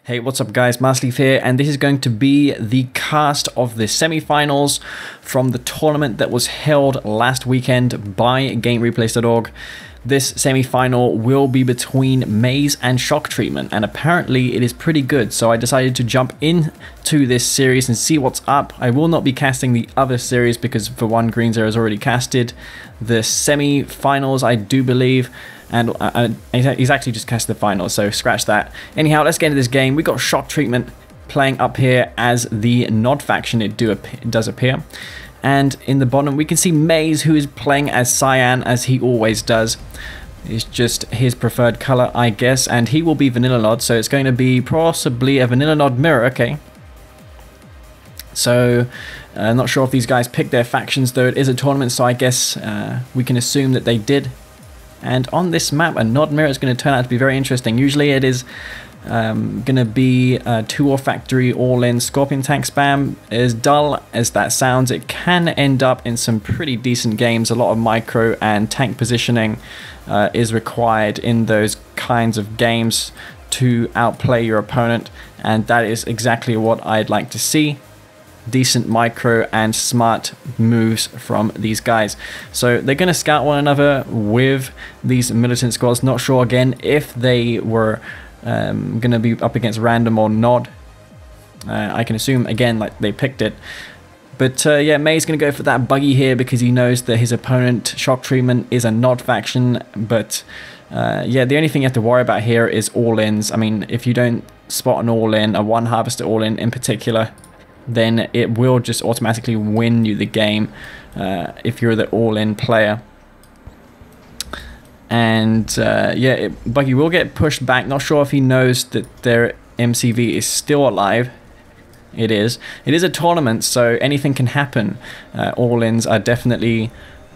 Hey, what's up guys, Marsleaf here, and this is going to be the cast of the semi-finals from the tournament that was held last weekend by GameReplays.org. This semi-final will be between Maze and Shock Treatment, and apparently it is pretty good, so I decided to jump into this series and see what's up. I will not be casting the other series because for one, Green Zero has already casted the semi-finals, I do believe. And he's actually just cast the finals, so scratch that. Anyhow, let's get into this game. We got Shock Treatment playing up here as the Nod faction. It does appear. And in the bottom, we can see Maze, who is playing as Cyan, as he always does. It's just his preferred color, I guess. And he will be Vanilla Nod, so it's going to be possibly a Vanilla Nod mirror. Okay. So, not sure if these guys picked their factions, though it is a tournament, so I guess we can assume that they did. And on this map, a Nod mirror is going to turn out to be very interesting. Usually it is going to be a 2-or factory all-in Scorpion tank spam. As dull as that sounds, it can end up in some pretty decent games. A lot of micro and tank positioning is required in those kinds of games to outplay your opponent, and that is exactly what I'd like to see. Decent micro and smart moves from these guys. So they're going to scout one another with these militant squads. Not sure again if they were going to be up against random or Nod. I can assume again like they picked it. But yeah, May's going to go for that buggy here because he knows that his opponent, Shock Treatment, is a Nod faction. But yeah, the only thing you have to worry about here is all-ins. I mean, if you don't spot an all-in, a one harvester all-in in particular, then it will just automatically win you the game if you're the all-in player. And yeah, Buggy will get pushed back. Not sure if he knows that their MCV is still alive. It is. It is a tournament, so anything can happen. All-ins are definitely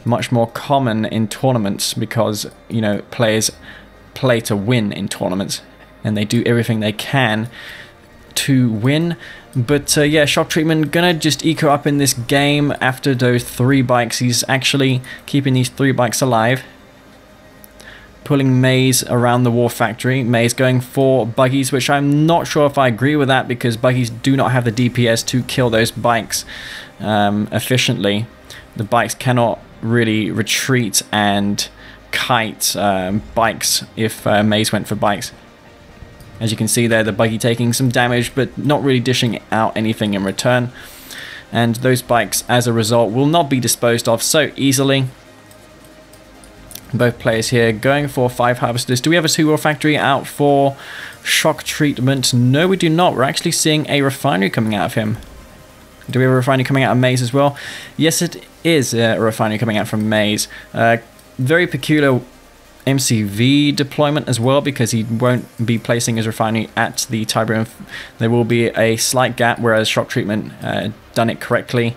much more common in tournaments because, you know, players play to win in tournaments, and they do everything they can to win. But yeah, Shock Treatment gonna just eco up in this game after those 3 bikes. He's actually keeping these 3 bikes alive, pulling Maze around the war factory. Maze going for buggies, which I'm not sure if I agree with that because buggies do not have the DPS to kill those bikes efficiently. The bikes cannot really retreat and kite bikes if Maze went for bikes. As you can see there, the buggy taking some damage, but not really dishing out anything in return. And those bikes, as a result, will not be disposed of so easily. Both players here going for 5 harvesters. Do we have a 2-or factory out for Shock Treatment? No, we do not. We're actually seeing a refinery coming out of him. Do we have a refinery coming out of Maze as well? Yes, it is a refinery coming out from Maze. Very peculiar MCV deployment as well, because he won't be placing his refinery at the Tiberium. There will be a slight gap, whereas Shock Treatment done it correctly.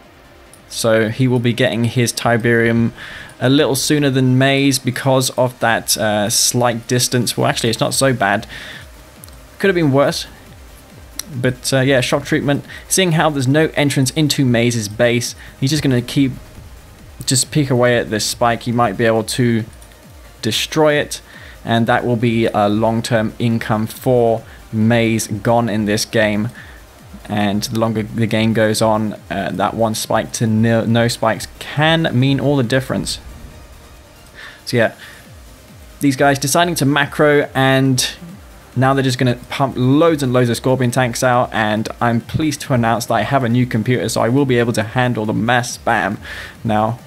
So he will be getting his Tiberium a little sooner than Maze because of that slight distance. Well, actually, it's not so bad. Could have been worse. But yeah, Shock Treatment, seeing how there's no entrance into Maze's base, he's just going to just pick away at this spike. He might be able to destroy it, and that will be a long-term income for Maze gone in this game. And the longer the game goes on, that one spike to no spikes can mean all the difference. So yeah, these guys deciding to macro, and now they're just going to pump loads and loads of Scorpion tanks out, and I'm pleased to announce that I have a new computer, so I will be able to handle the mass spam now.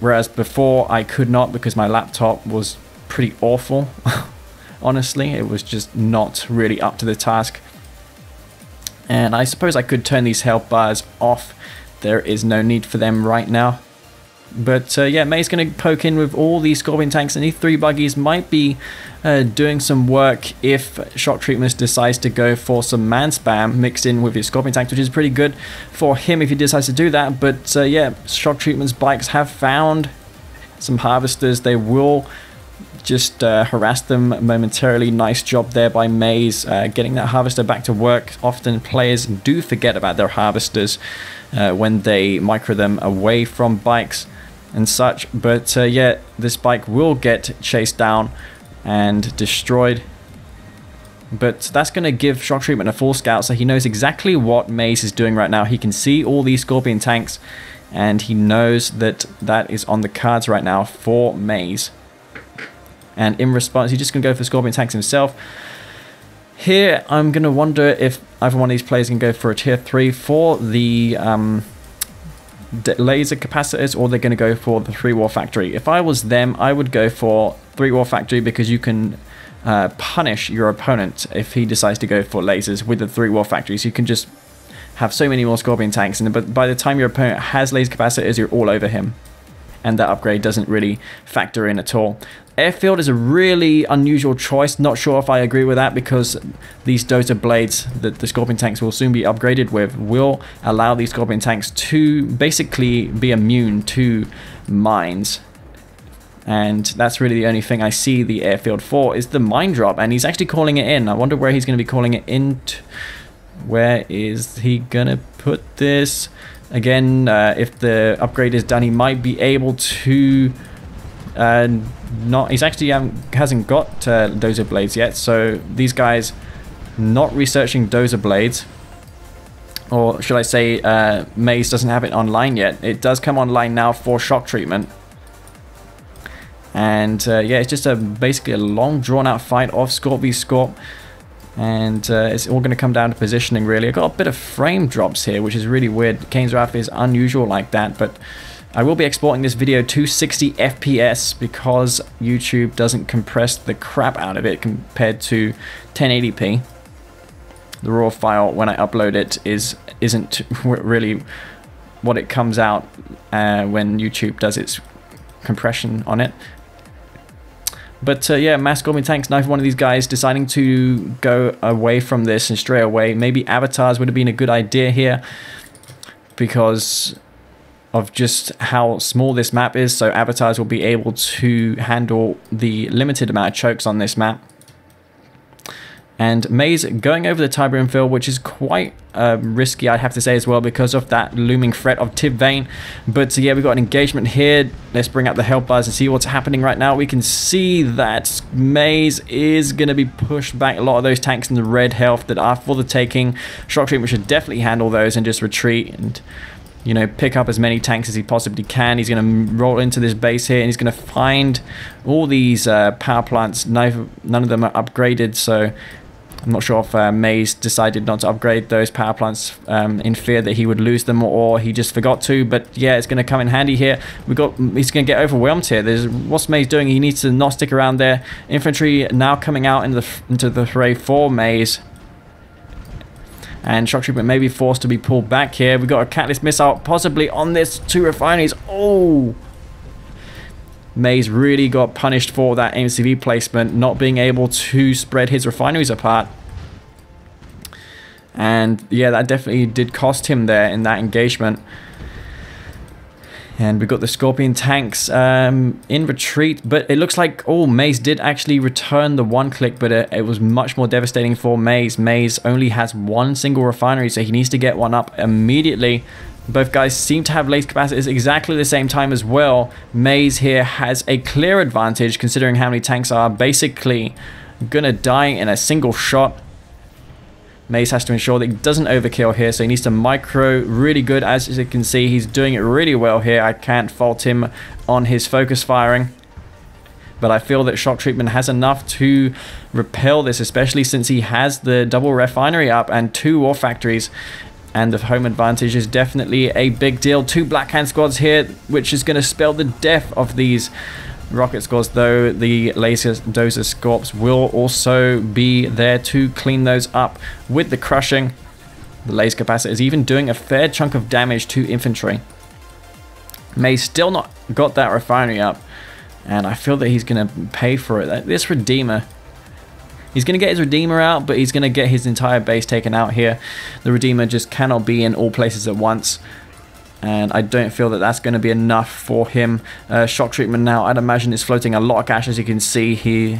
Whereas before I could not because my laptop was pretty awful. Honestly, it was just not really up to the task. And I suppose I could turn these health bars off. There is no need for them right now. But yeah, May's going to poke in with all these Scorpion tanks, and these 3 buggies might be doing some work if Shock Treatment decides to go for some man spam mixed in with his Scorpion tanks, which is pretty good for him if he decides to do that. But yeah, Shock Treatment's bikes have found some harvesters. They will just harass them momentarily. Nice job there by Maze getting that harvester back to work. Often players do forget about their harvesters when they micro them away from bikes and such, but yeah, this bike will get chased down and destroyed. But that's going to give shock treatment a full scout, so he knows exactly what Maze is doing right now. He can see all these Scorpion tanks, and he knows that that is on the cards right now for Maze. And in response, he's just going to go for Scorpion tanks himself. Here, I'm going to wonder if either one of these players can go for a tier 3 for the laser capacitors, or they're going to go for the 3-War Factory. If I was them, I would go for 3-War Factory, because you can punish your opponent if he decides to go for lasers with the 3-War Factory. So you can just have so many more Scorpion tanks, and but by the time your opponent has laser capacitors, you're all over him, and that upgrade doesn't really factor in at all. Airfield is a really unusual choice. Not sure if I agree with that, because these dozer blades that the Scorpion tanks will soon be upgraded with will allow these Scorpion tanks to basically be immune to mines. And that's really the only thing I see the airfield for, is the mine drop. And he's actually calling it in. I wonder where he's going to be calling it in. Where is he going to put this? Again, if the upgrade is done, he might be able to... he's actually hasn't got dozer blades yet. So these guys not researching dozer blades. Or should I say Maze doesn't have it online yet. It does come online now for shock treatment. And yeah, it's just basically a long drawn-out fight of Scorp v Scorp, and it's all going to come down to positioning, really. I got a bit of frame drops here, which is really weird. Kane's Wrath is unusual like that, but I will be exporting this video to 60 FPS because YouTube doesn't compress the crap out of it compared to 1080p. The raw file, when I upload it, isn't really what it comes out when YouTube does its compression on it. But yeah, mass Scorpion tanks, neither one of these guys deciding to go away from this and stray away. Maybe avatars would have been a good idea here because of just how small this map is. So avatars will be able to handle the limited amount of chokes on this map. And Maze going over the Tiber infill, which is quite risky, I'd have to say as well, because of that looming threat of Tib Vane. But yeah, we've got an engagement here. Let's bring up the help bars and see what's happening right now. We can see that Maze is going to be pushed back. A lot of those tanks in the red health that are for the taking. Shock treatment should definitely handle those and just retreat and, you know, pick up as many tanks as he possibly can. He's going to roll into this base here, and he's going to find all these power plants. None of them are upgraded, so I'm not sure if Maze decided not to upgrade those power plants in fear that he would lose them, or he just forgot to. But yeah, it's going to come in handy here. He's going to get overwhelmed here. What's Maze doing? He needs to not stick around there. Infantry now coming out into the fray for Maze. And shock treatment may be forced to be pulled back here. We've got a catalyst missile possibly on this 2 refineries. Oh! Maze really got punished for that MCV placement, not being able to spread his refineries apart. And yeah, that definitely did cost him there in that engagement. And we've got the Scorpion tanks in retreat, but it looks like, oh, Maze did actually return the 1-click, but it was much more devastating for Maze. Maze only has 1 single refinery, so he needs to get one up immediately. Both guys seem to have laser capacitors exactly the same time as well. Maze here has a clear advantage considering how many tanks are basically gonna die in a single shot. Maze has to ensure that he doesn't overkill here, so he needs to micro really good. As you can see, he's doing it really well here. I can't fault him on his focus firing. But I feel that shock treatment has enough to repel this, especially since he has the double refinery up and 2 war factories. And the home advantage is definitely a big deal. 2 Black Hand squads here, which is going to spell the death of these rocket squads, though the laser dozer scorps will also be there to clean those up with the crushing. The laser capacitor is even doing a fair chunk of damage to infantry. Maze still not got that refinery up, and I feel that he's going to pay for it. This Redeemer, he's going to get his Redeemer out, but he's going to get his entire base taken out here. The Redeemer just cannot be in all places at once, and I don't feel that that's going to be enough for him. Shock treatment now, I'd imagine, is floating a lot of cash. As you can see, he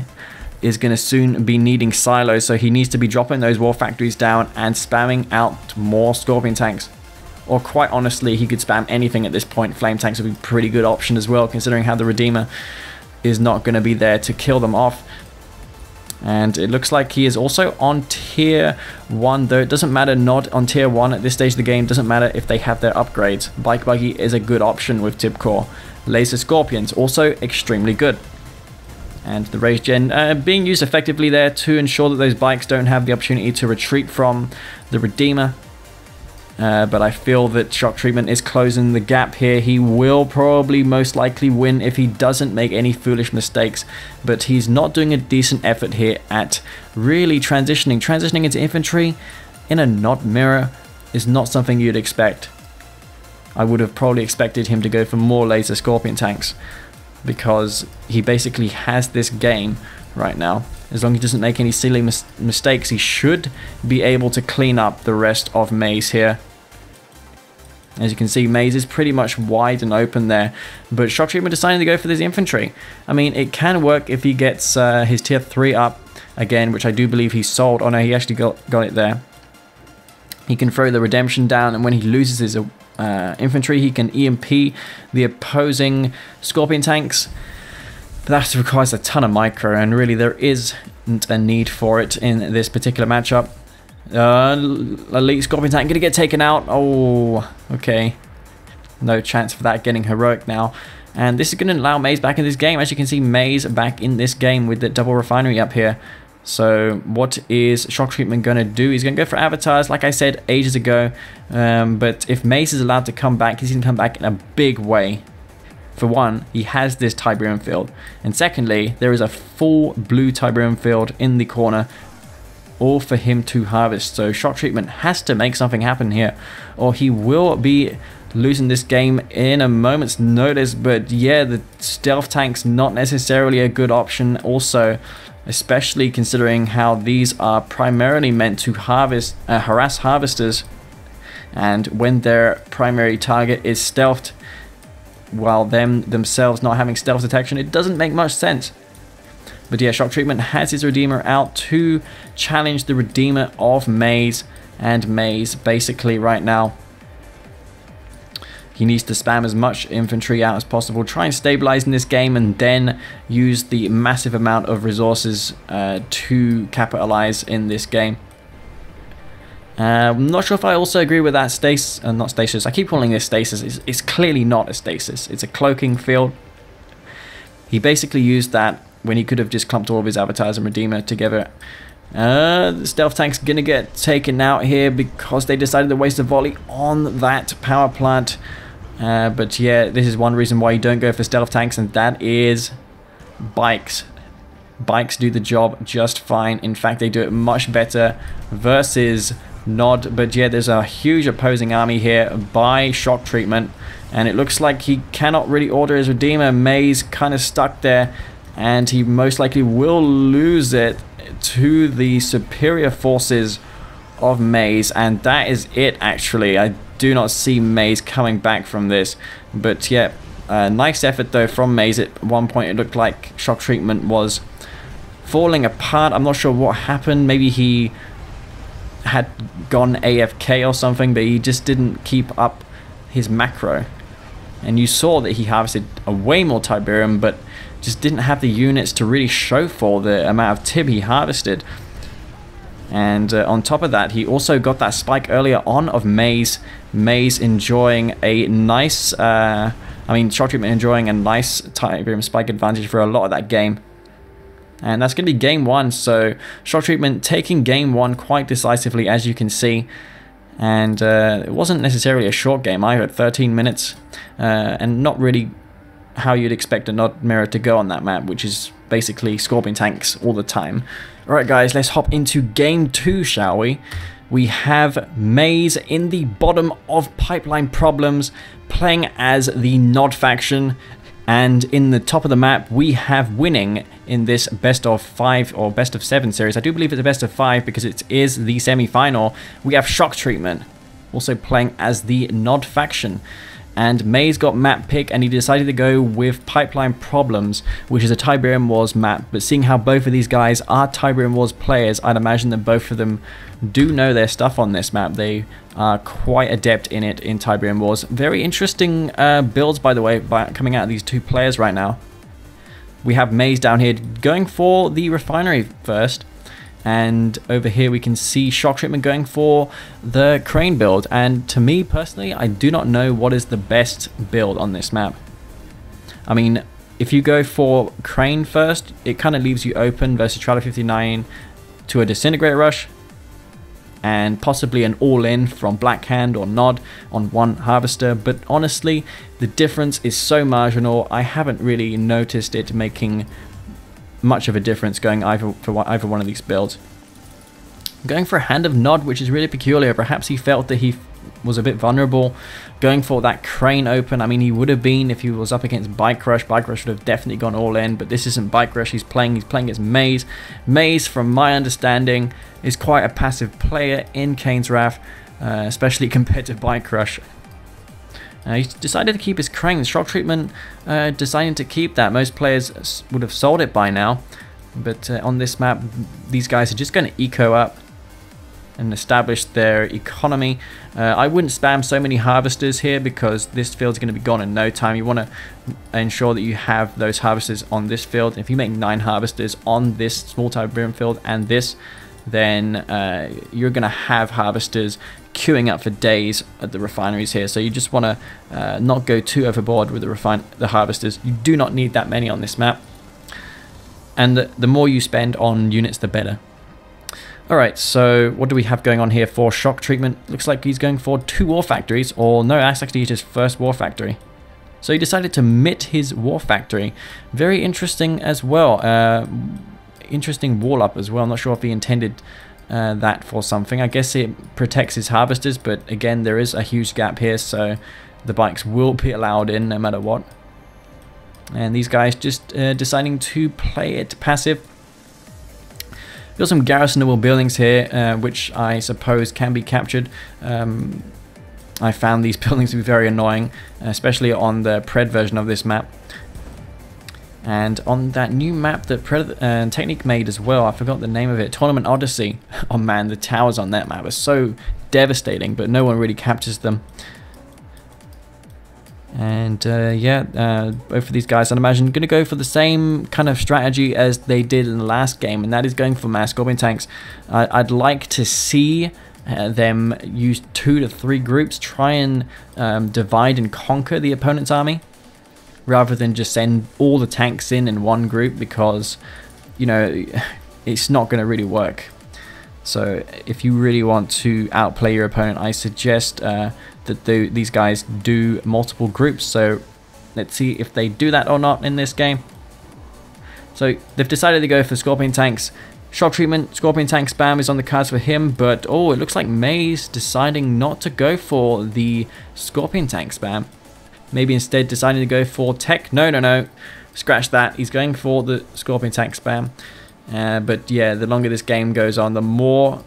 is going to soon be needing silos, so he needs to be dropping those war factories down and spamming out more Scorpion tanks. Or quite honestly, he could spam anything at this point. Flame tanks would be a pretty good option as well, considering how the Redeemer is not going to be there to kill them off. And it looks like he is also on tier 1, though it doesn't matter not on tier 1 at this stage of the game. Doesn't matter if they have their upgrades. Bike Buggy is a good option with Tip Core. Laser Scorpions also extremely good. And the Rage Gen being used effectively there to ensure that those bikes don't have the opportunity to retreat from the Redeemer. But I feel that Shock Treatment is closing the gap here. He will probably most likely win if he doesn't make any foolish mistakes. But he's not doing a decent effort here at really transitioning. Transitioning into infantry in a Nod mirror is not something you'd expect. I would have probably expected him to go for more Laser Scorpion tanks, because he basically has this game right now. As long as he doesn't make any silly mistakes, he should be able to clean up the rest of Maze here. As you can see, Maze is pretty much wide and open there, but Shock Treatment decided to go for this infantry. I mean, it can work if he gets his tier 3 up again, which I do believe he sold. Oh no, he actually got it there. He can throw the Redemption down, and when he loses his infantry, he can EMP the opposing Scorpion tanks. But that requires a ton of micro, and really there isn't a need for it in this particular matchup. Elite Scorpion tank gonna get taken out. Oh, okay. No chance for that, getting heroic now. And this is going to allow Maze back in this game. As you can see, Maze back in this game with the double refinery up here. So what is Shock Treatment going to do? He's going to go for avatars, like I said ages ago. But if Maze is allowed to come back, he's going to come back in a big way. For one, he has this Tiberium field. And secondly, there is a full blue Tiberium field in the corner, all for him to harvest. So Shock Treatment has to make something happen here, or he will be losing this game in a moment's notice. But yeah, the stealth tank's not necessarily a good option also, especially considering how these are primarily meant to harass harvesters, and when their primary target is stealthed, while themselves not having stealth detection, it doesn't make much sense. But yeah, Shock Treatment has his Redeemer out to challenge the Redeemer of Maze, and Maze basically right now, he needs to spam as much infantry out as possible, try and stabilize in this game, and then use the massive amount of resources to capitalize in this game. I'm not sure if I also agree with that not stasis. I keep calling this stasis. It's clearly not a stasis. It's a cloaking field. He basically used that when he could have just clumped all of his avatars and Redeemer together. The stealth tank's gonna get taken out here because they decided to waste a volley on that power plant. But yeah, this is one reason why you don't go for stealth tanks, and that is bikes. Bikes do the job just fine. In fact, they do it much better versus Nod. But yeah, there's a huge opposing army here by Shock Treatment, and it looks like he cannot really order his Redeemer. Maze kind of stuck there, and he most likely will lose it to the superior forces of Maze, and that is it actually. I do not see Maze coming back from this. But yeah, nice effort though from Maze. At one point it looked like Shock Treatment was falling apart. I'm not sure what happened. Maybe he had gone AFK or something, but he just didn't keep up his macro. And you saw that he harvested a way more Tiberium, but just didn't have the units to really show for the amount of Tib he harvested. And on top of that, he also got that spike earlier on of Maze. Maze enjoying a nice, Shock Treatment enjoying a nice Tiberium spike advantage for a lot of that game. And that's going to be game one, so Shock Treatment taking game one quite decisively, as you can see. And it wasn't necessarily a short game either, 13 minutes, and not really how you'd expect a Nod mirror to go on that map, which is basically Scorpion tanks all the time. Alright guys, let's hop into game two, shall we? We have Maze in the bottom of Pipeline Problems, playing as the Nod faction. And in the top of the map, we have winning in this best of 5 or best of 7 series. I do believe it's a best of 5 because it is the semi-final. We have Shock Treatment also playing as the Nod faction. And Maze got map pick, and he decided to go with Pipeline Problems, which is a Tiberium Wars map. But seeing how both of these guys are Tiberium Wars players, I'd imagine that both of them do know their stuff on this map. They are quite adept in it in Tiberium Wars. Very interesting builds, by the way, coming out of these two players right now. we have Maze down here going for the refinery first. And over here we can see Shock Treatment going for the Crane build. And to me personally, I do not know what is the best build on this map. I mean, if you go for Crane first, it kind of leaves you open versus Trailer 59 to a Disintegrate Rush. And possibly an all-in from Blackhand or Nod on one Harvester. But honestly, the difference is so marginal. I haven't really noticed it making much of a difference going either one of these builds. Going for a Hand of Nod, which is really peculiar. Perhaps he felt that he was a bit vulnerable going for that Crane open. I mean, he would have been if he was up against Bike Rush. Bike Rush would have definitely gone all in, but this isn't Bike Rush. He's playing against Maze. Maze, from my understanding, is quite a passive player in Kane's Wrath, especially compared to Bike Rush. He decided to keep his Crane. Shock Treatment deciding to keep that. Most players would have sold it by now, but on this map, these guys are just going to eco up and establish their economy. I wouldn't spam so many Harvesters here because this field's going to be gone in no time. You want to ensure that you have those Harvesters on this field. If you make 9 Harvesters on this small type Brim field and this, then you're going to have Harvesters queuing up for days at the refineries here. So you just want to not go too overboard with the Harvesters. You do not need that many on this map. And the more you spend on units, the better. Alright, so what do we have going on here for Shock Treatment? Looks like he's going for 2 War Factories, or no, that's actually his first War Factory. So he decided to mitt his War Factory. Very interesting as well. Interesting wall up as well. I'm not sure if he intended that for something. I guess it protects his Harvesters, but again, there is a huge gap here, so the bikes will be allowed in no matter what. And these guys just deciding to play it passive. Got some garrisonable buildings here, which I suppose can be captured. I found these buildings to be very annoying, especially on the Pred version of this map. And on that new map that Technique made as well, I forgot the name of it, Tournament Odyssey. Oh man, the towers on that map are so devastating, but no one really captures them. And yeah, both of these guys, I'd imagine, going to go for the same kind of strategy as they did in the last game, and that is going for mass Scorpion tanks. I'd like to see them use 2 to 3 groups, try and divide and conquer the opponent's army, rather than just send all the tanks in one group, because, you know, it's not going to really work. So if you really want to outplay your opponent, I suggest that these guys do multiple groups. So let's see if they do that or not in this game. So they've decided to go for Scorpion tanks. Shock Treatment, Scorpion tank spam is on the cards for him, but oh, it looks like Maze deciding not to go for the Scorpion tank spam. Maybe instead deciding to go for tech. No. Scratch that. He's going for the Scorpion tank spam. But yeah, the longer this game goes on, the more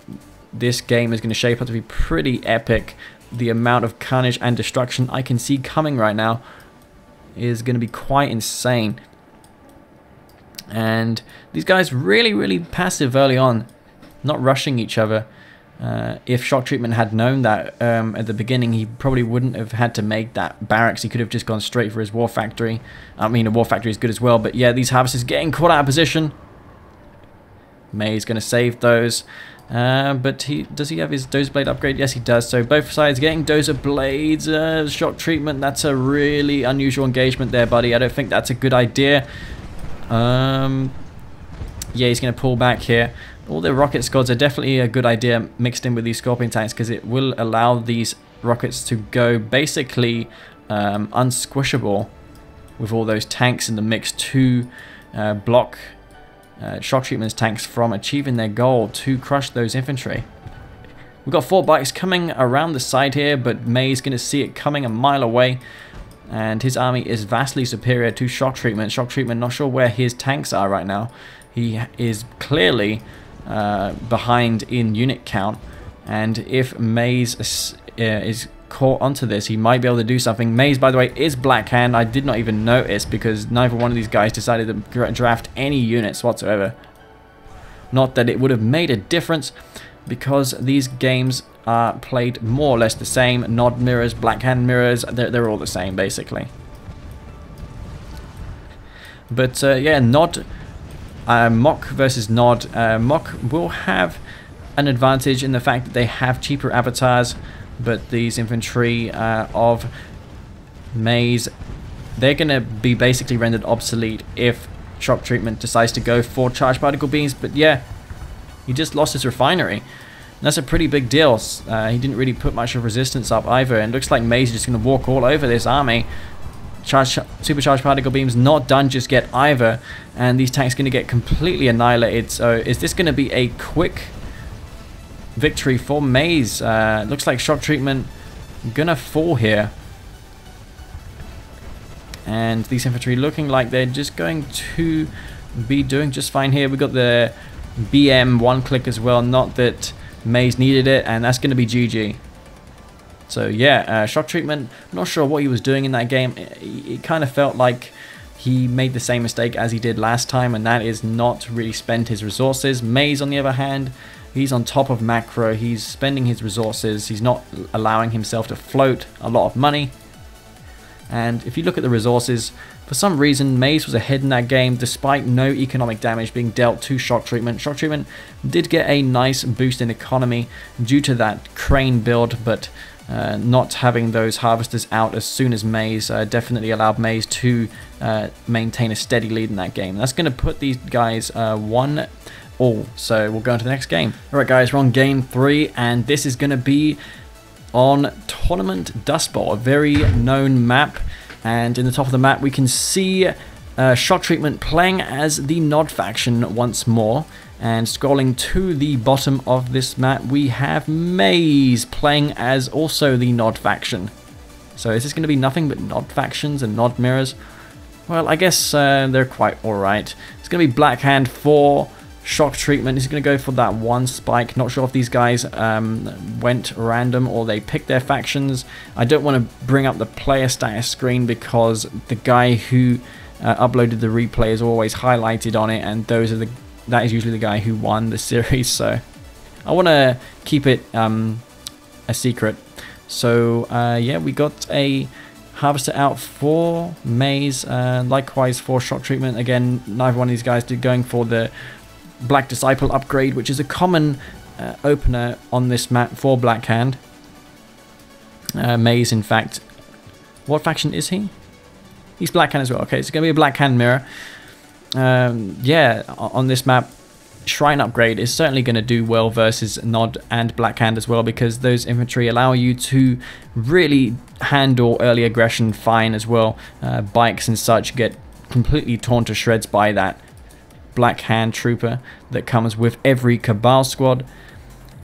this game is going to shape up to be pretty epic. The amount of carnage and destruction I can see coming right now is going to be quite insane. And these guys really passive early on, not rushing each other. If Shock Treatment had known that at the beginning, he probably wouldn't have had to make that barracks. He could have just gone straight for his War Factory. I mean, a War Factory is good as well, but yeah, these Harvesters getting caught out of position. May's going to save those. But does he have his Dozer Blade upgrade? Yes, he does. So both sides getting Dozer Blades. Shock Treatment, that's a really unusual engagement there, buddy. I don't think that's a good idea. Yeah, he's going to pull back here. All the rocket squads are definitely a good idea mixed in with these Scorpion tanks, because it will allow these rockets to go basically unsquishable with all those tanks in the mix to block Shock Treatment's tanks from achieving their goal to crush those infantry. We've got 4 bikes coming around the side here, but May's going to see it coming a mile away. And his army is vastly superior to Shock Treatment. Shock Treatment, not sure where his tanks are right now. He is clearly behind in unit count. And if Maze is caught onto this, he might be able to do something. Maze, by the way, is Blackhand. I did not even notice, because neither one of these guys decided to draft any units whatsoever. Not that it would have made a difference, because these games are played more or less the same. Nod mirrors, Blackhand mirrors, they're all the same basically. But yeah, Nod, Mock versus Nod. Mock will have an advantage in the fact that they have cheaper avatars, but these infantry of Maze, they're going to be basically rendered obsolete if shock treatment decides to go for charged particle beams. But yeah, he just lost his refinery. And that's a pretty big deal. He didn't really put much of resistance up either, and it looks like Maze is just going to walk all over this army. Supercharged particle beams not done just yet either, and these tanks going to get completely annihilated. So is this going to be a quick victory for Maze? Looks like shock treatment gonna fall here. And these infantry looking like they're just going to be doing just fine here. We got the BM one click as well, not that Maze needed it, and that's going to be GG. So yeah, shock treatment, not sure what he was doing in that game. It kind of felt like he made the same mistake as he did last time, and that is not really spend his resources. Maze, on the other hand, he's on top of macro, he's spending his resources, he's not allowing himself to float a lot of money. And if you look at the resources, for some reason Maze was ahead in that game despite no economic damage being dealt to shock treatment. Shock treatment did get a nice boost in economy due to that crane build, but not having those harvesters out as soon as Maze definitely allowed Maze to maintain a steady lead in that game. That's going to put these guys 1-all. So we'll go into the next game. Alright guys, we're on game 3, and this is going to be on Tournament Dustbowl, a very known map. And in the top of the map we can see shock treatment playing as the Nod faction once more. And scrolling to the bottom of this map we have Maze playing as also the Nod faction. So is this going to be nothing but Nod factions and Nod mirrors? Well, I guess they're quite alright. It's going to be Blackhand for shock treatment. He's going to go for that one spike. Not sure if these guys went random or they picked their factions. I don't want to bring up the player status screen because the guy who uploaded the replay is always highlighted on it, and that is usually the guy who won the series. So I want to keep it a secret. So yeah, we got a harvester out for Maze, likewise for shock treatment. Again, neither one of these guys did going for the Black Disciple upgrade, which is a common opener on this map for Blackhand. Maze, in fact, what faction is he? He's Blackhand as well. Okay, it's going to be a Blackhand mirror. Yeah, on this map, Shrine upgrade is certainly going to do well versus Nod and Blackhand as well, because those infantry allow you to really handle early aggression fine as well. Bikes and such get completely torn to shreds by that Blackhand trooper that comes with every Cabal squad,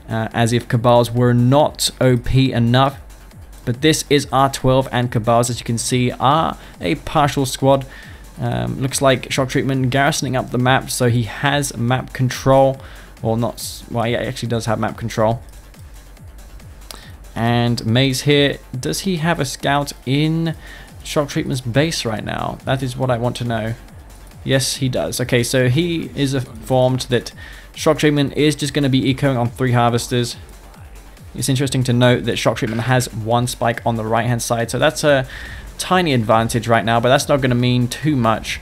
as if Cabals were not OP enough. But this is R12, and Cabals, as you can see, are a partial squad. Looks like shock treatment garrisoning up the map, so he has map control, or not. Well, yeah, he actually does have map control. And Maze here, does he have a scout in shock treatment's base right now? That is what I want to know. Yes, he does. Okay, so he is informed that shock treatment is just going to be ecoing on 3 harvesters. It's interesting to note that shock treatment has 1 spike on the right hand side, so that's a tiny advantage right now, but that's not going to mean too much.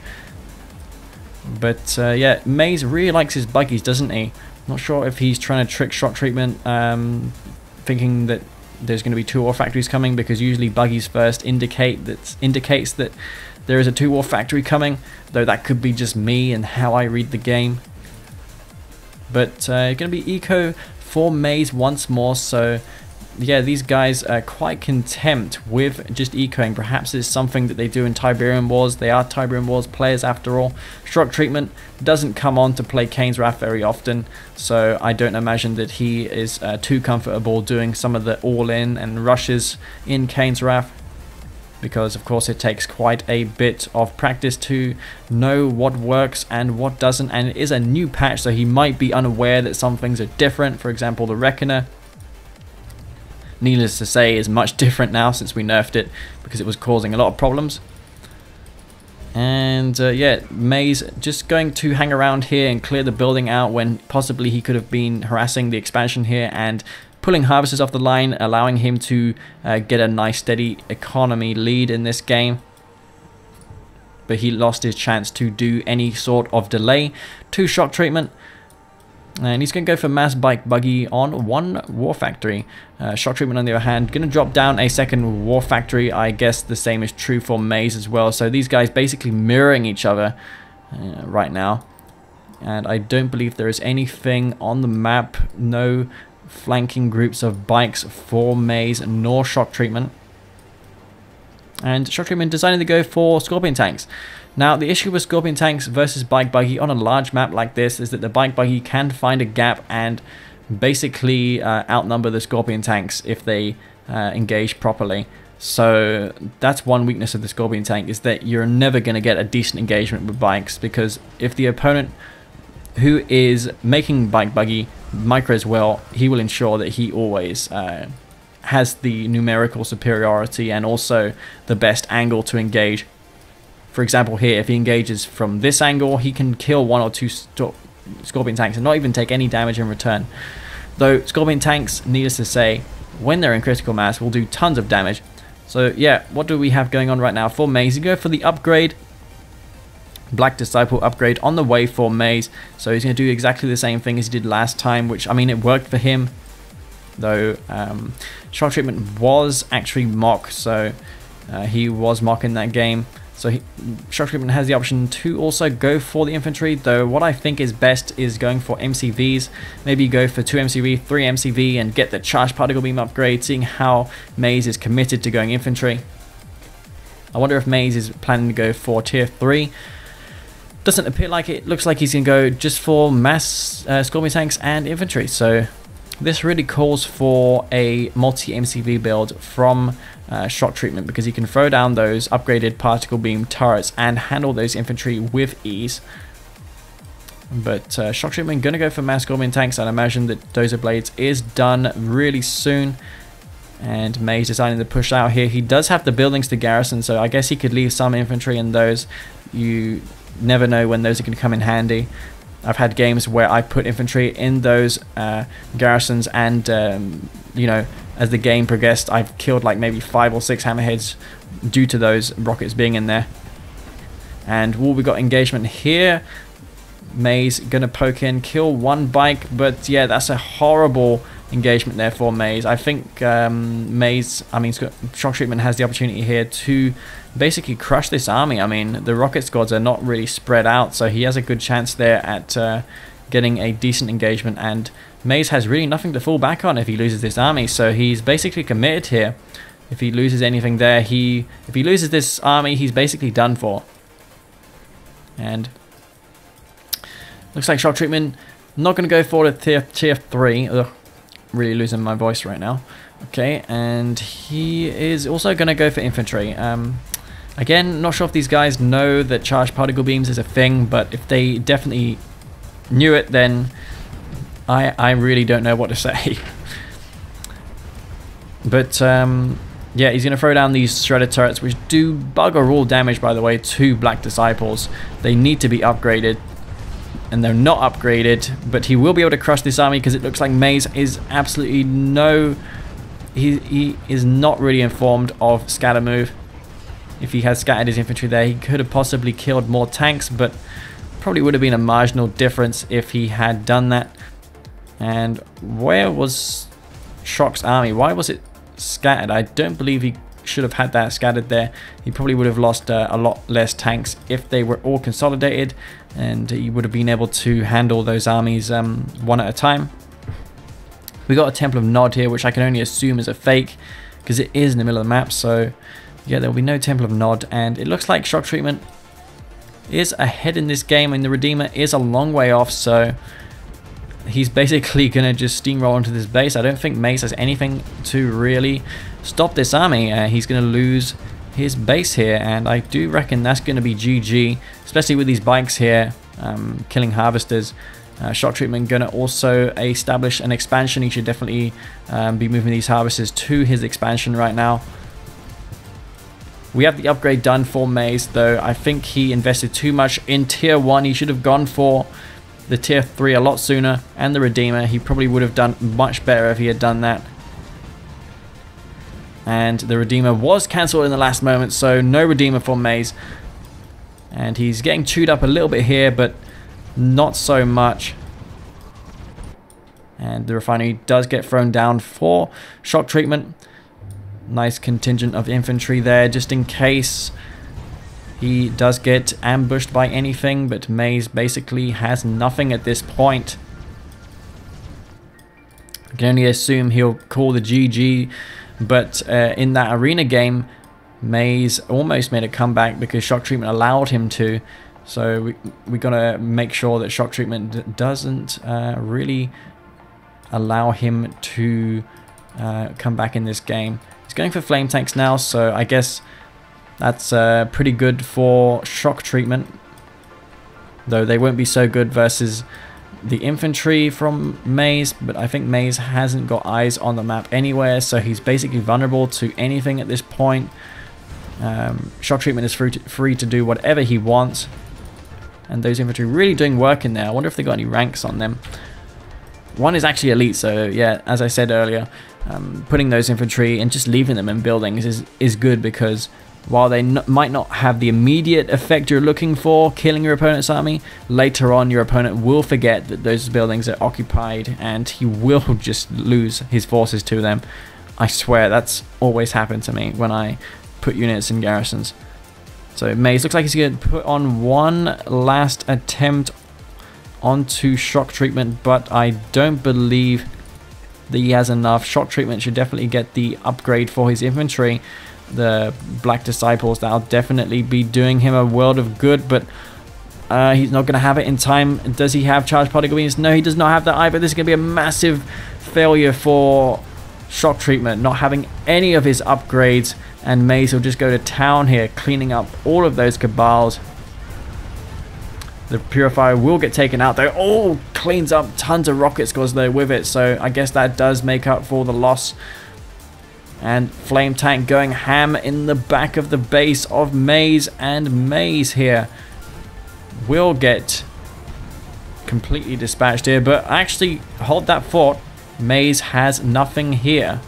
But yeah, Maze really likes his buggies, doesn't he? Not sure if he's trying to trick shock treatment, thinking that there's going to be 2 ore factories coming, because usually buggies first indicates that there is a 2 ore factory coming, though that could be just me and how I read the game. But going to be eco for Maze once more, so yeah, these guys are quite content with just ecoing. Perhaps it's something that they do in Tiberium Wars. They are Tiberium Wars players after all. Shock treatment doesn't come on to play Kane's Wrath very often, so I don't imagine that he is too comfortable doing some of the all-in and rushes in Kane's Wrath, because of course it takes quite a bit of practice to know what works and what doesn't, and it is a new patch, so he might be unaware that some things are different. For example, the Reckoner, needless to say, is much different now since we nerfed it, because it was causing a lot of problems. And yeah, Maze just going to hang around here and clear the building out when possibly he could have been harassing the expansion here and pulling harvesters off the line, allowing him to get a nice steady economy lead in this game. but he lost his chance to do any sort of delay to shock treatment. And he's going to go for mass bike buggy on one war factory. Shock treatment on the other hand, going to drop down a second war factory. I guess the same is true for Maze as well. So these guys basically mirroring each other right now. And I don't believe there is anything on the map. No flanking groups of bikes for Maze nor shock treatment. And shock treatment decided to go for scorpion tanks. Now, the issue with scorpion tanks versus bike buggy on a large map like this is that the bike buggy can find a gap and basically outnumber the scorpion tanks if they engage properly. So that's one weakness of the scorpion tank, is that you're never going to get a decent engagement with bikes, because if the opponent who is making bike buggy micros well, he will ensure that he always has the numerical superiority and also the best angle to engage. For example, here, if he engages from this angle, he can kill one or two scorpion tanks and not even take any damage in return. Though scorpion tanks, needless to say, when they're in critical mass, will do tons of damage. So yeah, what do we have going on right now for Maze? You go for the upgrade, Black Disciple upgrade on the way for Maze. So he's going to do exactly the same thing as he did last time, which, I mean, it worked for him. Though shock treatment was actually mock, so he was mock in that game. So shock treatment has the option to also go for the infantry, though what I think is best is going for MCVs. Maybe go for 2 MCV, 3 MCV, and get the charged particle beam upgrade, seeing how Maze is committed to going infantry. I wonder if Maze is planning to go for tier 3. Doesn't appear like it. Looks like he's going to go just for mass scorpion tanks and infantry. So this really calls for a multi-MCV build from shock treatment, because he can throw down those upgraded particle beam turrets and handle those infantry with ease. But shock treatment going to go for mass scorpion tanks. I'd imagine that Dozer Blades is done really soon. And Maze deciding to push out here. He does have the buildings to garrison, so I guess he could leave some infantry in those. You never know when those are going to come in handy. I've had games where I put infantry in those garrisons, and you know, as the game progressed, I've killed like maybe 5 or 6 hammerheads due to those rockets being in there. And we got engagement here. Maze gonna poke in, kill one bike, but yeah, that's a horrible engagement there for Maze. I think shock treatment has the opportunity here to basically crush this army. I mean, the rocket squads are not really spread out, so he has a good chance there at getting a decent engagement, and Maze has really nothing to fall back on if he loses this army, so he's basically committed here. If he loses anything there, if he loses this army, he's basically done for. And looks like shock treatment not going to go for the tier 3. Ugh, really losing my voice right now. Okay, and he is also going to go for infantry. Again, not sure if these guys know that charged particle beams is a thing, but if they definitely knew it, then I really don't know what to say. But yeah, he's going to throw down these shredded turrets, which do bugger all damage, by the way, to Black Disciples. They need to be upgraded, and they're not upgraded, but he will be able to crush this army, because it looks like Maze is absolutely he is not really informed of scatter move. If he had scattered his infantry there, he could have possibly killed more tanks, but probably would have been a marginal difference if he had done that. And where was Shock's army? Why was it scattered? I don't believe he should have had that scattered there. He probably would have lost a lot less tanks if they were all consolidated, and he would have been able to handle those armies one at a time. We got a Temple of Nod here, which I can only assume is a fake, because it is in the middle of the map. So yeah, there will be no Temple of Nod, and it looks like shock treatment is ahead in this game, and the Redeemer is a long way off, so he's basically going to just steamroll into this base. I don't think Maze has anything to really stop this army. He's going to lose his base here, and I do reckon that's going to be GG, especially with these bikes here killing harvesters. Shock treatment going to also establish an expansion. He should definitely be moving these harvesters to his expansion right now. We have the upgrade done for Maze, though I think he invested too much in tier 1. He should have gone for the tier 3 a lot sooner, and the Redeemer. He probably would have done much better if he had done that. And the Redeemer was cancelled in the last moment, so no Redeemer for Maze. And he's getting chewed up a little bit here, but not so much. And the refinery does get thrown down for shock treatment. Nice contingent of infantry there, just in case he does get ambushed by anything. But Maze basically has nothing at this point. I can only assume he'll call the GG. But in that arena game, Maze almost made a comeback because shock treatment allowed him to. So we got to make sure that shock treatment doesn't really allow him to come back in this game. He's going for flame tanks now, so I guess that's pretty good for shock treatment. Though they won't be so good versus the infantry from Maze, but I think Maze hasn't got eyes on the map anywhere, so he's basically vulnerable to anything at this point. Shock treatment is free to do whatever he wants, and those infantry really doing work in there. I wonder if they got any ranks on them. One is actually elite, so yeah, as I said earlier, putting those infantry and just leaving them in buildings is good, because while they might not have the immediate effect you're looking for, killing your opponent's army, later on your opponent will forget that those buildings are occupied and he will just lose his forces to them. I swear, that's always happened to me when I put units in garrisons. So Maze looks like he's going to put on one last attempt onto shock treatment, but I don't believe that he has enough. Shock treatment should definitely get the upgrade for his infantry. The Black Disciples, that'll definitely be doing him a world of good, but he's not going to have it in time. Does he have charged particle beams? No, he does not have that either. This is going to be a massive failure for shock treatment, not having any of his upgrades, and Maze will just go to town here, cleaning up all of those cabals. The Purifier will get taken out though. Oh, cleans up tons of rocket scores though with it, so I guess that does make up for the loss. And Flame Tank going ham in the back of the base of Maze, and Maze here will get completely dispatched here, but actually hold that fort. Maze has nothing here.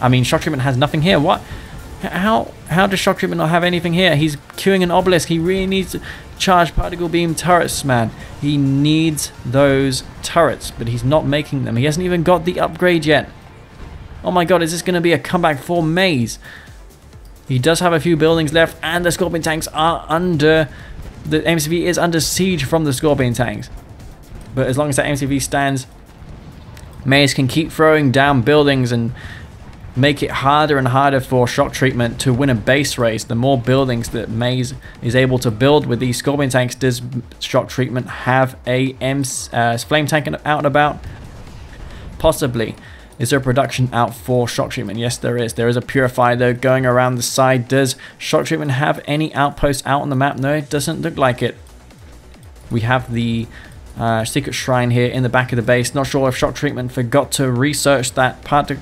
I mean, shock treatment has nothing here. What? How does shock treatment not have anything here? He's queuing an obelisk. He really needs charged particle beam turrets, man. He needs those turrets, but he's not making them. He hasn't even got the upgrade yet. Oh my god, is this going to be a comeback for Maze? He does have a few buildings left, and the Scorpion tanks are under... The MCV is under siege from the Scorpion tanks. But as long as that MCV stands, Maze can keep throwing down buildings and make it harder and harder for shock treatment to win a base race. The more buildings that Maze is able to build with these Scorpion tanks, does shock treatment have a flame tank out and about? Possibly. Is there a production out for shock treatment? Yes, there is. There is a Purifier though going around the side. Does shock treatment have any outposts out on the map? No, it doesn't look like it. We have the secret shrine here in the back of the base. Not sure if shock treatment forgot to research that part of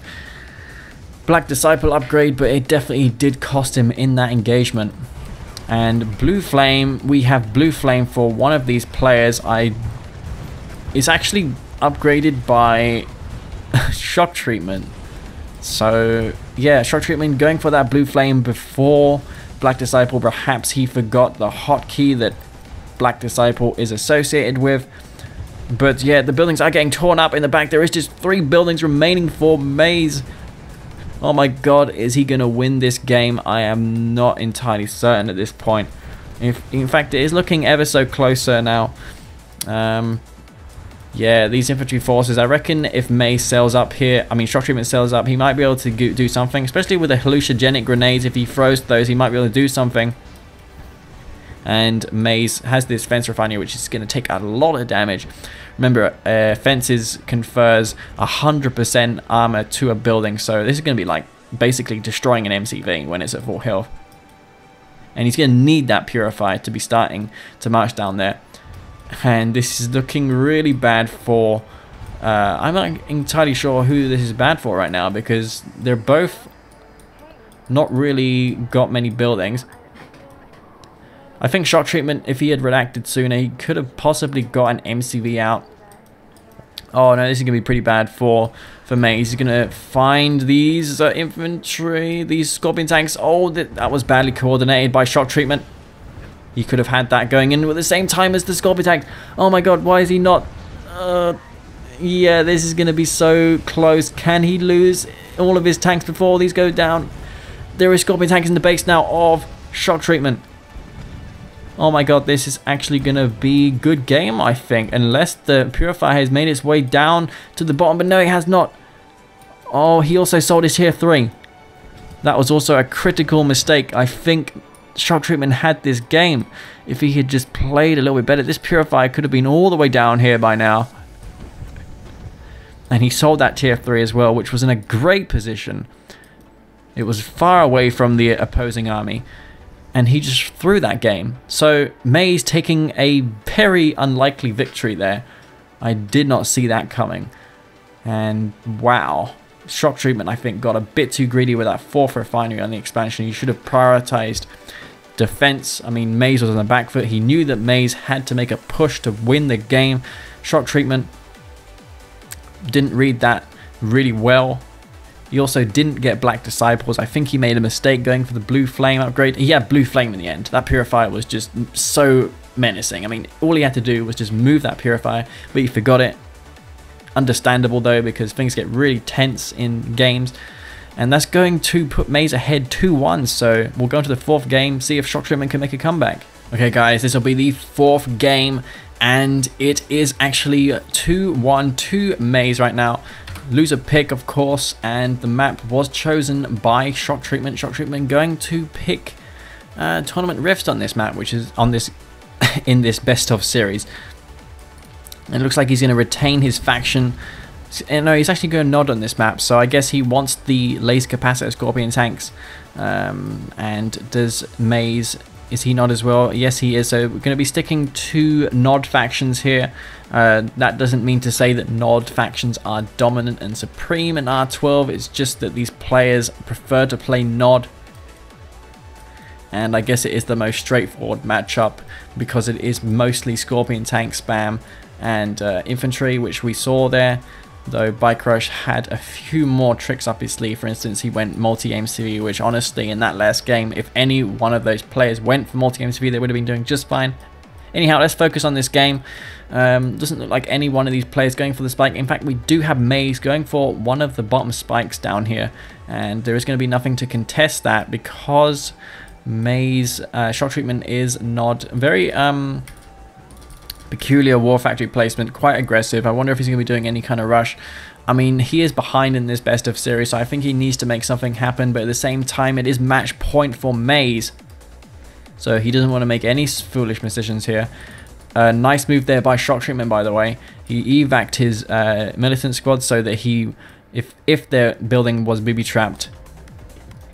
Black Disciple upgrade, but it definitely did cost him in that engagement. And Blue Flame, we have Blue Flame for one of these players. It's actually upgraded by shock treatment. So yeah, shock treatment going for that Blue Flame before Black Disciple. Perhaps he forgot the hotkey that Black Disciple is associated with. But yeah, the buildings are getting torn up in the back. There is just 3 buildings remaining for Maze. Oh my god, is he going to win this game? I am not entirely certain at this point. In fact, it is looking ever so closer now. Yeah, these infantry forces, I reckon if Maze sells up here, I mean shock treatment sells up, he might be able to do something, especially with the hallucinogenic grenades. If he throws those, he might be able to do something. And Maze has this fence refinery, which is going to take a lot of damage. Remember, fences confers 100% armor to a building, so this is going to be like basically destroying an MCV when it's at full health. And he's going to need that Purifier to be starting to march down there. And this is looking really bad for... I'm not entirely sure who this is bad for right now, because they're both not really got many buildings. I think shock treatment, if he had reacted sooner, he could have possibly got an MCV out. Oh no, this is going to be pretty bad for Maze. He's going to find these infantry, these Scorpion tanks. Oh, that was badly coordinated by shock treatment. He could have had that going in at the same time as the Scorpion tanks. Oh my god, why is he not? Yeah, this is going to be so close. Can he lose all of his tanks before these go down? There is Scorpion tanks in the base now of shock treatment. Oh my god, this is actually going to be a good game, I think. Unless the Purifier has made its way down to the bottom. But no, it has not. Oh, he also sold his tier 3. That was also a critical mistake. I think shock treatment had this game. If he had just played a little bit better, this Purifier could have been all the way down here by now. And he sold that tier 3 as well, which was in a great position. It was far away from the opposing army. And he just threw that game. So Maze taking a very unlikely victory there. I did not see that coming. And wow. Shock treatment, I think, got a bit too greedy with that 4th refinery on the expansion. He should have prioritized defense. I mean, Maze was on the back foot. He knew that Maze had to make a push to win the game. Shock treatment didn't read that really well. He also didn't get Black Disciples. I think he made a mistake going for the Blue Flame upgrade. He had Blue Flame in the end. That Purifier was just so menacing. I mean, all he had to do was just move that Purifier, but he forgot it. Understandable though, because things get really tense in games. And that's going to put Maze ahead 2-1. So we'll go into the 4th game, see if shock treatment can make a comeback. Okay guys, this will be the 4th game. And it is actually 2-1 to Maze right now. Loser pick, of course, and the map was chosen by shock treatment. Shock treatment going to pick Tournament Rift on this map, which is on this in this best of series. And it looks like he's going to retain his faction. No, he's actually going to nod on this map, so I guess he wants the laser capacitor Scorpion tanks. And does Maze, is he nod as well? Yes, he is. So we're going to be sticking to nod factions here. That doesn't mean to say that nod factions are dominant and supreme in R12. It's just that these players prefer to play nod. And I guess it is the most straightforward matchup because it is mostly Scorpion tank spam and infantry, which we saw there. Though Bike Rush had a few more tricks up his sleeve. For instance, he went multi-aim CV, which honestly in that last game, if any one of those players went for multi-aim CV, they would have been doing just fine. Anyhow, let's focus on this game. Doesn't look like any one of these players going for the spike. In fact, we do have Maze going for one of the bottom spikes down here. And there is going to be nothing to contest that because Maze shock treatment is not very peculiar war factory placement, quite aggressive. I wonder if he's going to be doing any kind of rush. I mean, he is behind in this best of series, so I think he needs to make something happen, but at the same time, it is match point for Maze. So he doesn't want to make any foolish decisions here. Nice move there by shock treatment, by the way. He evac'd his militant squad so that he, if their building was booby trapped,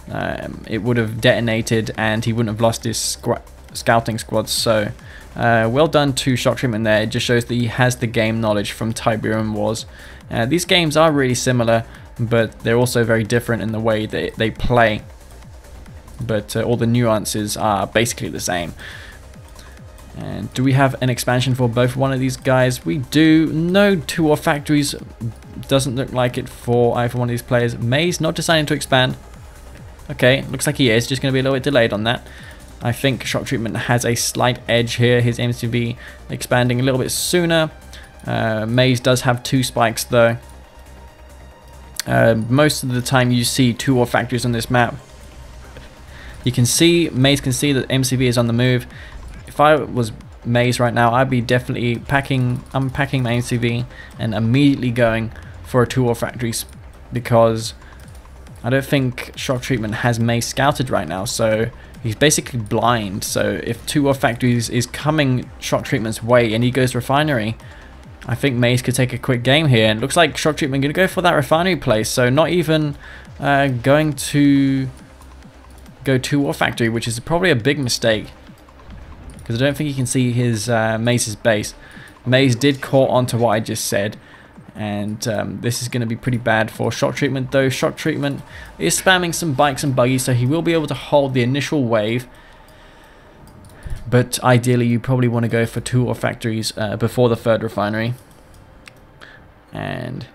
it would have detonated and he wouldn't have lost his scouting squads. So well done to shock treatment there. It just shows that he has the game knowledge from Tiberium Wars. These games are really similar, but they're also very different in the way that they play. But all the nuances are basically the same. And do we have an expansion for both one of these guys? We do. No 2 war factories. Doesn't look like it for either one of these players. Maze not deciding to expand. Okay, looks like he is. Just going to be a little bit delayed on that. I think shock treatment has a slight edge here. His MCV expanding a little bit sooner. Maze does have 2 spikes though. Most of the time you see 2 war factories on this map. You can see, Maze can see that MCV is on the move. If I was Maze right now, I'd be definitely unpacking my MCV and immediately going for a 2 war factories because I don't think shock treatment has Maze scouted right now, so he's basically blind. So if 2 war factories is coming shock treatment's way and he goes refinery, I think Maze could take a quick game here. And it looks like shock treatment going to go for that refinery place, so not even going to go 2 war factory, which is probably a big mistake because I don't think you can see his Maze's base. Maze did caught onto what I just said, and this is going to be pretty bad for shock treatment, though shock treatment is spamming some bikes and buggies, so he will be able to hold the initial wave. But ideally you probably want to go for 2 war factories before the 3rd refinery. And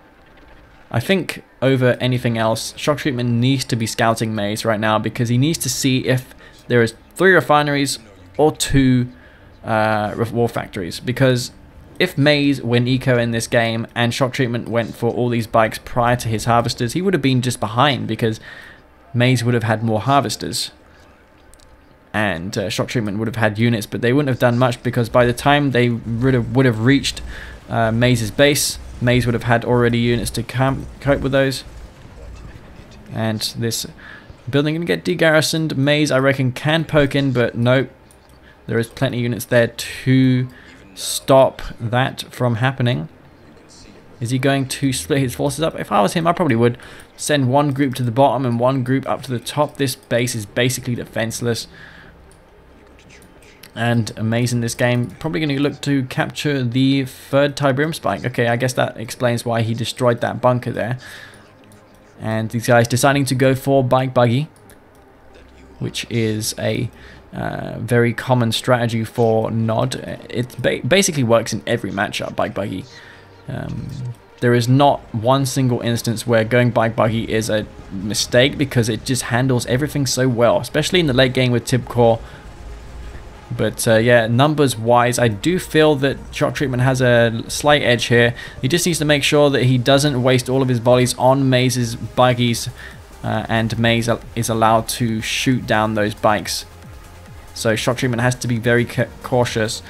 I think over anything else, shock treatment needs to be scouting Maze right now because he needs to see if there is 3 refineries or 2 war factories, because if Maze went eco in this game and Shock Treatment went for all these bikes prior to his harvesters, he would have been just behind, because Maze would have had more harvesters and Shock Treatment would have had units, but they wouldn't have done much, because by the time they would have reached Maze's base, Maze would have had already units to cope with those. And this building going to get de-garrisoned. Maze, I reckon, can poke in, but nope. There is plenty of units there to stop that from happening. Is he going to split his forces up? If I was him, I probably would send one group to the bottom and one group up to the top. This base is basically defenseless. And Maze in this game, probably going to look to capture the 3rd Tiberium spike. Okay, I guess that explains why he destroyed that bunker there. And these guys deciding to go for Bike Buggy, which is a very common strategy for Nod. It basically works in every matchup, Bike Buggy. There is not one single instance where going Bike Buggy is a mistake, because it just handles everything so well, especially in the late game with Tib Core. But yeah, numbers wise, I do feel that Shock Treatment has a slight edge here. He just needs to make sure that he doesn't waste all of his volleys on Maze's buggies, and Maze is allowed to shoot down those bikes. So Shock Treatment has to be very cautious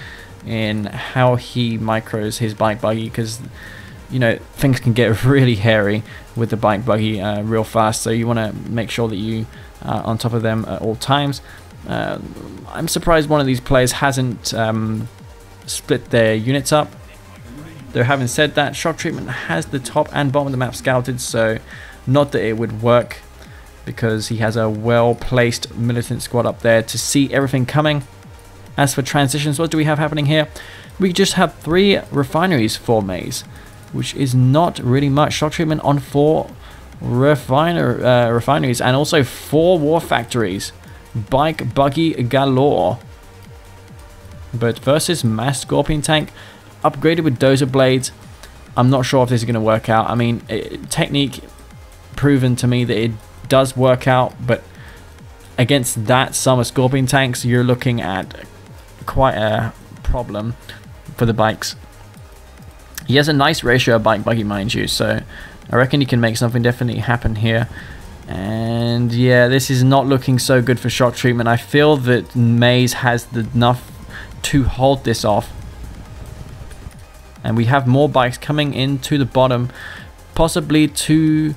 in how he micros his bike buggy, because you know things can get really hairy with the bike buggy real fast. So you want to make sure that you are on top of them at all times. I'm surprised one of these players hasn't split their units up. Though having said that, Shock Treatment has the top and bottom of the map scouted, so not that it would work, because he has a well-placed militant squad up there to see everything coming. As for transitions, what do we have happening here? We just have 3 refineries for Maze, which is not really much. Shock Treatment on 4 refineries and also 4 war factories. Bike Buggy galore. But versus Mass Scorpion Tank, upgraded with Dozer Blades, I'm not sure if this is going to work out. I mean, technique proven to me that it does work out, but against that sum of Scorpion Tanks, you're looking at quite a problem for the bikes. He has a nice ratio of Bike Buggy, mind you, so I reckon he can make something definitely happen here. And yeah, this is not looking so good for Shock Treatment. I feel that Maze has enough to hold this off. And we have more bikes coming into the bottom, possibly to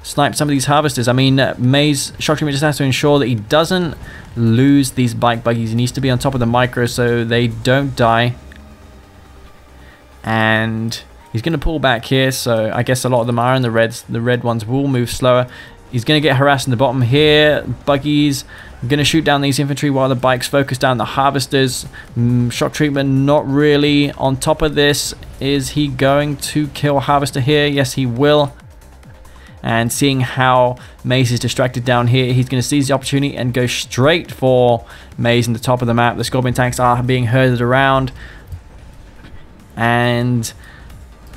snipe some of these harvesters. I mean, Maze, Shock Treatment just has to ensure that he doesn't lose these bike buggies. He needs to be on top of the micro so they don't die. And he's going to pull back here, so I guess a lot of them are in the reds. The red ones will move slower. He's going to get harassed in the bottom here. Buggies going to shoot down these infantry while the bikes focus down the harvesters. Shock Treatment not really on top of this. Is he going to kill harvester here? Yes, he will. And seeing how Maze is distracted down here, he's going to seize the opportunity and go straight for Maze in the top of the map. The Scorpion Tanks are being herded around. And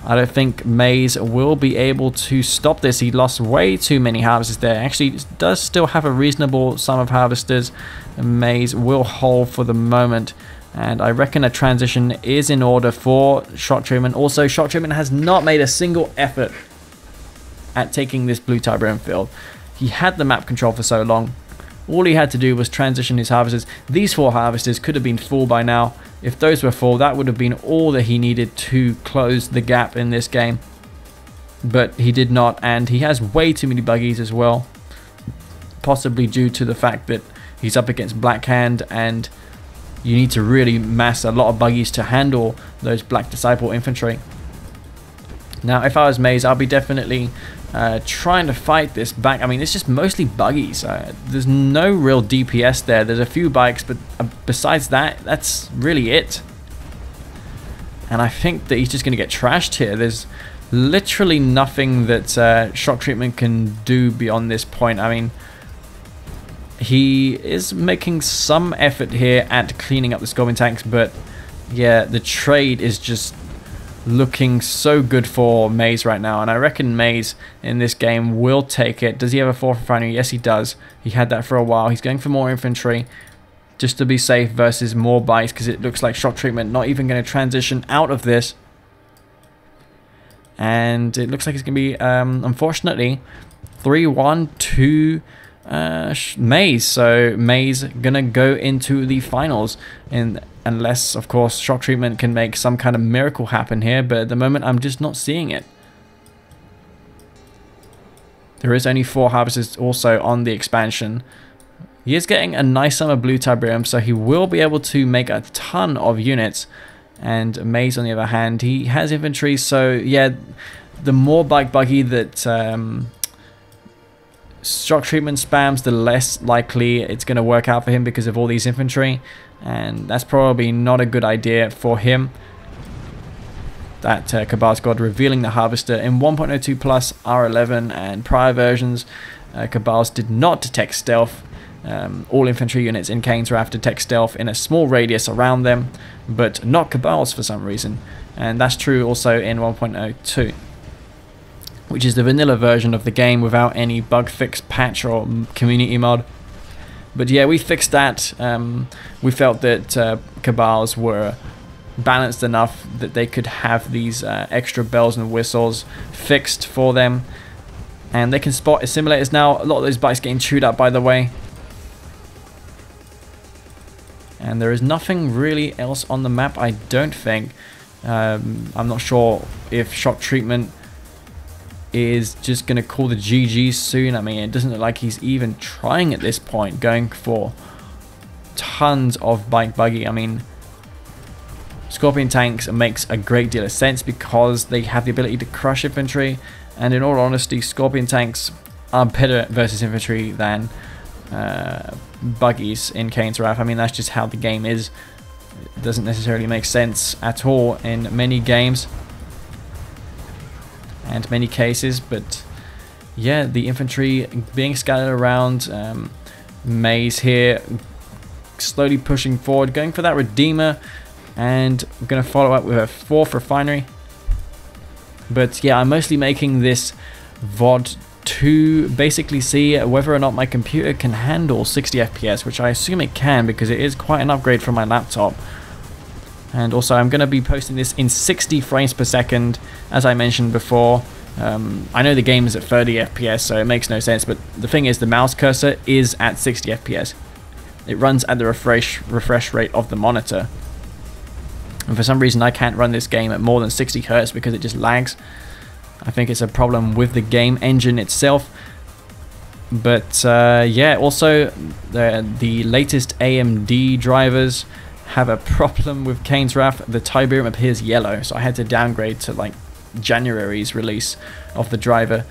I don't think Maze will be able to stop this. He lost way too many harvesters there. Actually, does still have a reasonable sum of harvesters. Maze will hold for the moment. And I reckon a transition is in order for Shock Treatment. Also, Shock Treatment has not made a single effort at taking this blue Tiberium field. He had the map control for so long. All he had to do was transition his harvesters. These 4 harvesters could have been full by now. If those were full, that would have been all that he needed to close the gap in this game. But he did not, and he has way too many buggies as well. Possibly due to the fact that he's up against Black Hand, and you need to really mass a lot of buggies to handle those Black Disciple infantry. Now, if I was Maze, I'll be definitely trying to fight this back. I mean, it's just mostly buggies. There's no real DPS there. There's a few bikes, but besides that, that's really it. And I think that he's just going to get trashed here. There's literally nothing that Shock Treatment can do beyond this point. I mean, he is making some effort here at cleaning up the Scorpion Tanks, but yeah, the trade is just looking so good for Maze right now, and I reckon Maze in this game will take it. Does he have a 4th refinery? Yes, he does. He had that for a while. He's going for more infantry. just to be safe versus more bikes, because it looks like shock treatment not even going to transition out of this. And it looks like it's going to be, unfortunately, 3-1 to Maze. So Maze going to go into the finals, unless, of course, shock treatment can make some kind of miracle happen here. But at the moment, I'm just not seeing it. There is only 4 harvesters also on the expansion. He is getting a nice summer blue Tiberium, so he will be able to make a ton of units. And Maze, on the other hand, he has infantry, so yeah, the more bike buggy that shock treatment spams, the less likely it's going to work out for him because of all these infantry, and that's probably not a good idea for him. That Cabal squad revealing the harvester in 1.02 plus R11 and prior versions. Cabals did not detect stealth. All infantry units in Kane's Wrath detect stealth in a small radius around them, but not Cabals for some reason. And that's true also in 1.02, which is the vanilla version of the game without any bug fix, patch, or community mod. But yeah, we fixed that. We felt that Cabals were balanced enough that they could have these extra bells and whistles fixed for them. And they can spot assimilators now. A lot of those bikes getting chewed up, by the way. And there is nothing really else on the map, I don't think. I'm not sure if shock treatment is just going to call the GG soon. I mean, it doesn't look like he's even trying at this point, going for tons of bike buggy. I mean, Scorpion tanks makes a great deal of sense because they have the ability to crush infantry, and in all honesty, Scorpion tanks are better versus infantry than buggies in Kane's Wrath. I mean, that's just how the game is. It doesn't necessarily make sense at all in many games and many cases, but yeah, the infantry being scattered around. Maze here slowly pushing forward, going for that Redeemer, and we're going to follow up with a 4th refinery. But yeah, I'm mostly making this VOD to basically see whether or not my computer can handle 60 FPS, which I assume it can because it is quite an upgrade from my laptop. And also I'm going to be posting this in 60 frames per second, as I mentioned before. I know the game is at 30 FPS, so it makes no sense, but the thing is, the mouse cursor is at 60 FPS. It runs at the refresh rate of the monitor. And for some reason I can't run this game at more than 60 Hz because it just lags. I think it's a problem with the game engine itself. But yeah, also the latest AMD drivers have a problem with Kane's Wrath. The Tiberium appears yellow, so I had to downgrade to like January's release of the driver,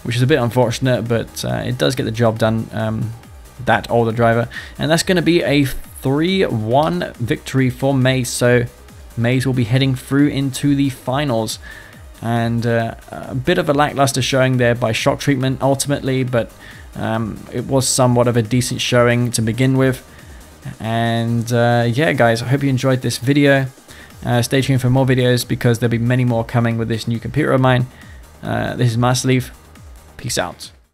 which is a bit unfortunate, but it does get the job done, that older driver. And that's going to be a 3-1 victory for Maze, so Maze will be heading through into the finals. And a bit of a lackluster showing there by shock treatment ultimately, but it was somewhat of a decent showing to begin with. And yeah guys, I hope you enjoyed this video. Stay tuned for more videos because there'll be many more coming with this new computer of mine. This is Master Leaf. Peace out.